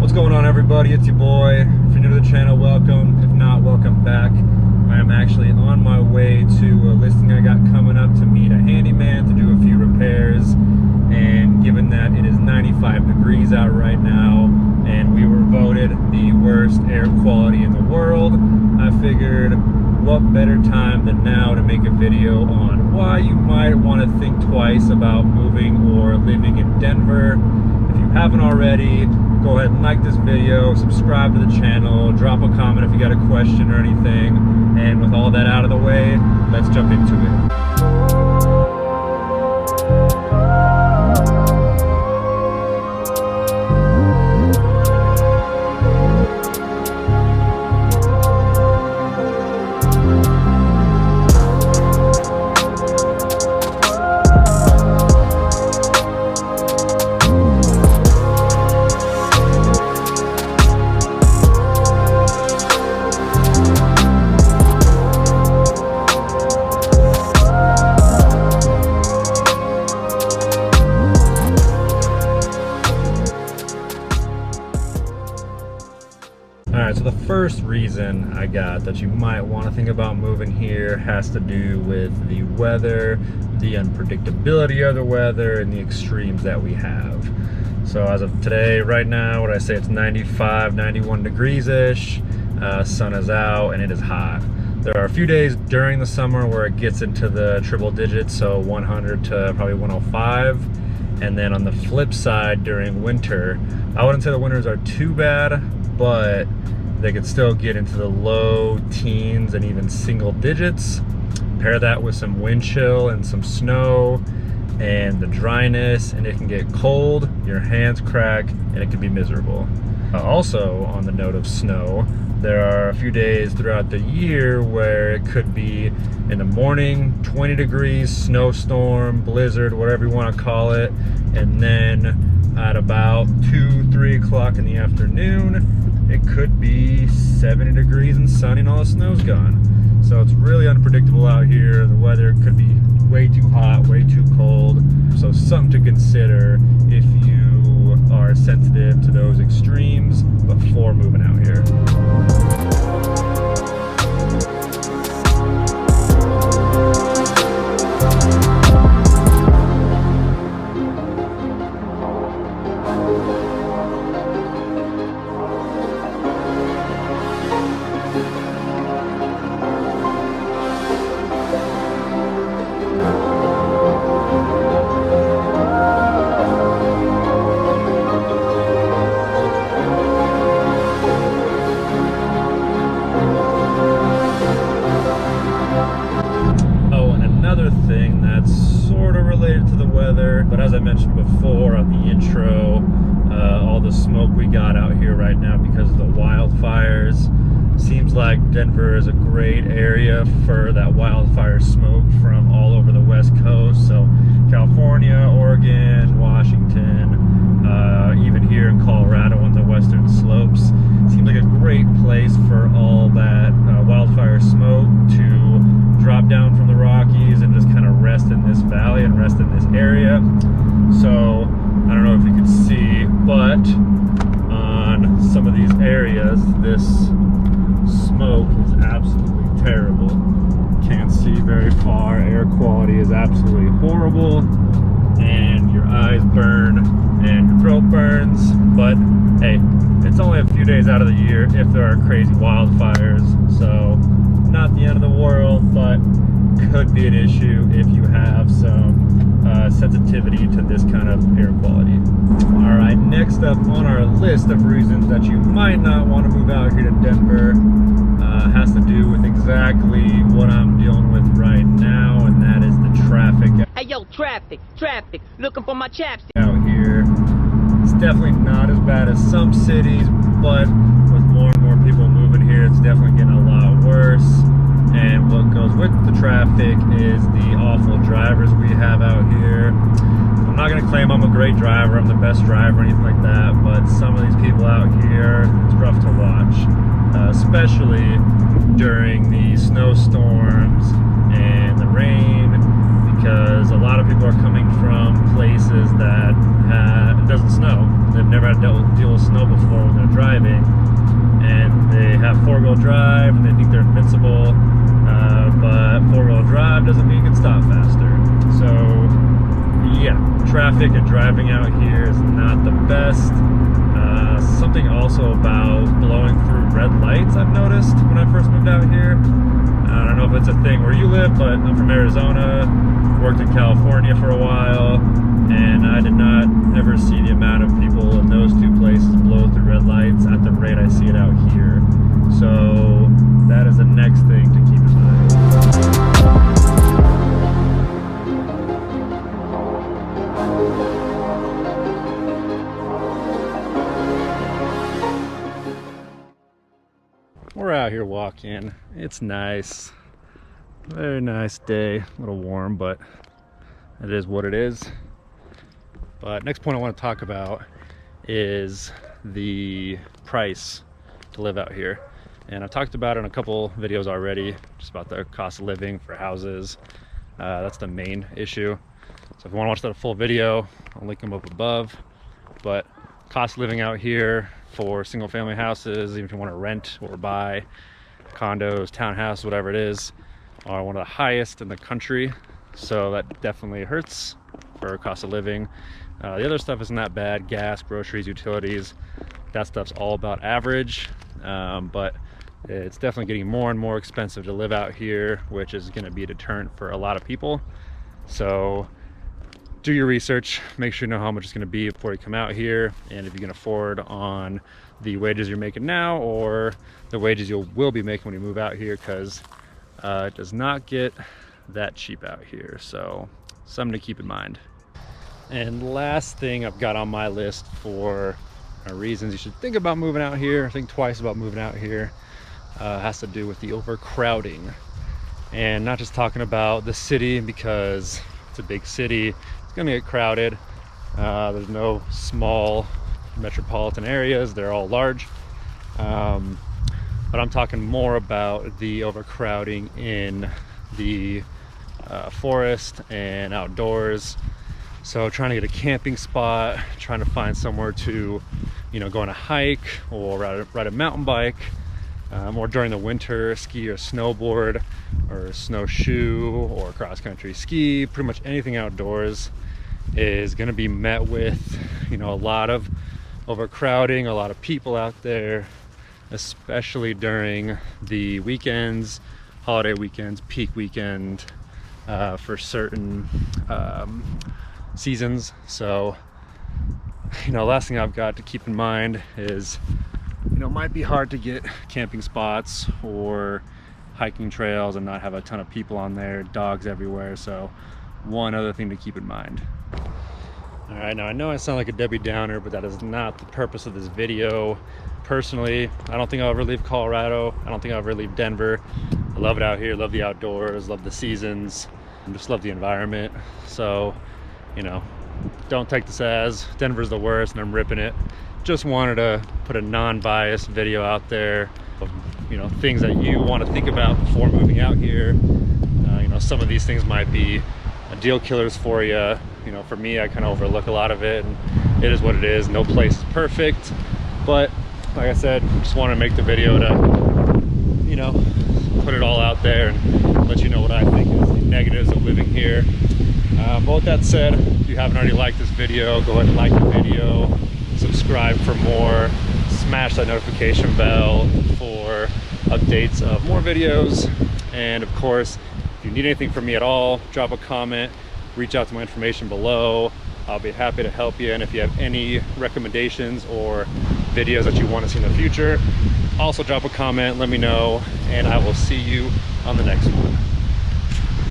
What's going on, everybody? It's your boy. If you're new to the channel, welcome. If not, welcome back. I am actually on my way to a listing I got coming up to meet a handyman to do a few repairs. And given that it is 95 degrees out right now and we were voted the worst air quality in the world, I figured what better time than now to make a video on why you might want to think twice about moving or living in Denver. If you haven't already, go ahead and like this video, subscribe to the channel, drop a comment if you got a question or anything. And with all that out of the way, let's jump into it. Alright, so the first reason I got that you might want to think about moving here has to do with the weather, the unpredictability of the weather, and the extremes that we have. So as of today, right now, what I say, it's 95, 91 degrees-ish, sun is out, and it is hot. There are a few days during the summer where it gets into the triple digits, so 100 to probably 105. And then on the flip side, during winter, I wouldn't say the winters are too bad, but they could still get into the low teens and even single digits. Pair that with some wind chill and some snow and the dryness, and it can get cold, your hands crack, and it can be miserable. Also, on the note of snow, there are a few days throughout the year where it could be in the morning 20 degrees, snowstorm, blizzard, whatever you want to call it, and then at about 2-3 o'clock in the afternoon it could be 70 degrees and sunny and all the snow's gone. So it's really unpredictable out here. The weather could be way too hot, way too cold. So something to consider if you are sensitive to those extremes before moving out here. Thing that's sort of related to the weather, but as I mentioned before on the intro, all the smoke we got out here right now because of the wildfires, seems like Denver is a great area for that wildfire smoke from all over the West Coast. So California, Oregon, Washington, even here in Colorado on the western slopes, seems like a great place for all that wildfire smoke to drop down from the Rockies and just kind of rest in this valley and rest in this area. So I don't know if you can see, but on some of these areas this smoke is absolutely terrible. Can't see very far. Air quality is absolutely horrible, and your eyes burn and your throat burns. But hey, it's only a few days out of the year if there are crazy wildfires, so not the end of the world, but could be an issue if you have some sensitivity to this kind of air quality. All right, next up on our list of reasons that you might not want to move out here to Denver has to do with exactly what I'm dealing with right now, and that is the traffic. Hey yo, traffic, looking for my chapstick. Out here, it's definitely not as bad as some cities, but with more and more people moving here, it's definitely getting a lot worse. And what goes with the traffic is the awful drivers we have out here. I'm not going to claim I'm a great driver, I'm the best driver, or anything like that, but some of these people out here, it's rough to watch, especially during the snowstorms and the rain, because a lot of people are coming from places that it doesn't snow. They've never had to deal with snow before when four-wheel drive and they think they're invincible, but four-wheel drive doesn't mean you can stop faster. So yeah, traffic and driving out here is not the best. Something also about blowing through red lights I've noticed when I first moved out here. I don't know if it's a thing where you live, but I'm from Arizona, worked in California for a while, and I did not ever see the amount of people in those two places blow through red lights at the rate I see it out here. So that is the next thing to keep in mind. We're out here walking. It's nice. Very nice day. A little warm, but it is what it is. But next point I want to talk about is the price to live out here. And I've talked about it in a couple videos already, just about the cost of living for houses. That's the main issue. So if you want to watch that full video, I'll link them up above. But cost of living out here for single family houses, even if you want to rent or buy condos, townhouses, whatever it is, are one of the highest in the country. So that definitely hurts for cost of living. The other stuff isn't that bad. Gas, groceries, utilities, that stuff's all about average. But it's definitely getting more and more expensive to live out here, which is going to be a deterrent for a lot of people. So do your research, make sure you know how much it's going to be before you come out here, and if you can afford on the wages you're making now or the wages you will be making when you move out here, because it does not get that cheap out here. So something to keep in mind. And last thing I've got on my list for reasons you should think about moving out here, think twice about moving out here, has to do with the overcrowding. And not just talking about the city, because it's a big city, it's gonna get crowded. There's no small metropolitan areas, they're all large. But I'm talking more about the overcrowding in the forest and outdoors. So trying to get a camping spot, trying to find somewhere to, go on a hike or ride a mountain bike, or during the winter, ski or snowboard or snowshoe or cross-country ski. Pretty much anything outdoors is going to be met with, a lot of overcrowding, a lot of people out there, especially during the weekends, holiday weekends, peak weekend, for certain seasons. So, last thing I've got to keep in mind is, it might be hard to get camping spots or hiking trails and not have a ton of people on there, dogs everywhere. So one other thing to keep in mind. All right, now I know I sound like a Debbie Downer, but that is not the purpose of this video. Personally, I don't think I'll ever leave Colorado. I don't think I'll ever leave Denver. I love it out here, love the outdoors, love the seasons, and just love the environment. So, don't take this as Denver's the worst and I'm ripping it. Just wanted to put a non-biased video out there of, things that you want to think about before moving out here. Some of these things might be deal killers for you. For me, I kind of overlook a lot of it, and it is what it is. No place is perfect, but like I said, just want to make the video to, put it all out there and let you know what I think is the negatives of living here. But with that said, if you haven't already liked this video, go ahead and like the video, subscribe for more, smash that notification bell for updates of more videos, and of course, if you need anything from me at all, drop a comment, reach out to my information below. I'll be happy to help you, and if you have any recommendations or videos that you want to see in the future, also drop a comment, let me know, and I will see you on the next one.